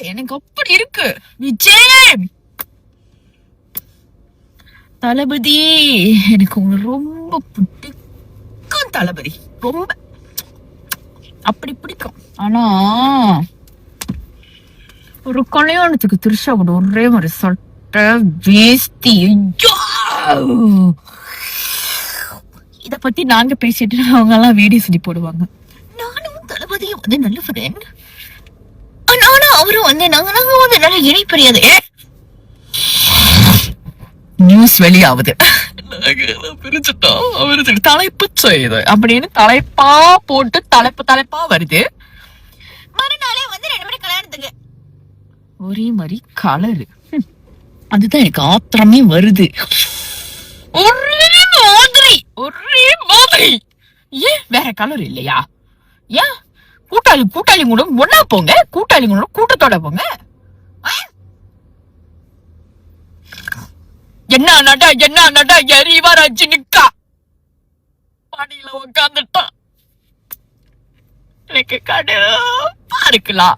எனக்கு அப்படி இருக்கு. விஜய் தளபதி, எனக்கு உங்களை ரொம்ப பிடிக்கும் தளபதி, ரொம்ப அப்படி பிடிக்கும். ஆனா ஒரு கல்யாணத்துக்கு திருஷாவோட ஒரே மாதிரி சட்டை வேஷ்டி, இத பத்தி நாங்க பேசிட்டு அவங்க எல்லாம் வீடியோ சொல்லி போடுவாங்க. நானும் தளபதியும் வந்து நல்ல ஃப்ரெண்ட், ஆனா அவரும் வந்து நாங்க வந்து நல்ல இணைப்பறியாது நியூஸ் வெளியாகுது. பிரிச்சுட்டோம் அவரு தலைப்பு செய்யுது அப்படின்னு தலைப்பா போட்டு தலைப்பா வருது. மறுநாளே வந்து 2 மணி கல்யாணத்துக்கு ஒரே மாதிரி கலரு. அதுதான் எனக்கு ஆத்திரமே வருது. ஒரே மாதிரி ஏன் வேற கலர் இல்லையா? ஏன் கூட்டாளி கூட ஒன்னா போங்க, கூட்டாளி கூட கூட்டத்தோட போங்க. என்ன நடா எரிவா ரஜினிக்கா பாடியில உட்காந்துட்டான். எனக்கு கடுப்பா இருக்கலாம்.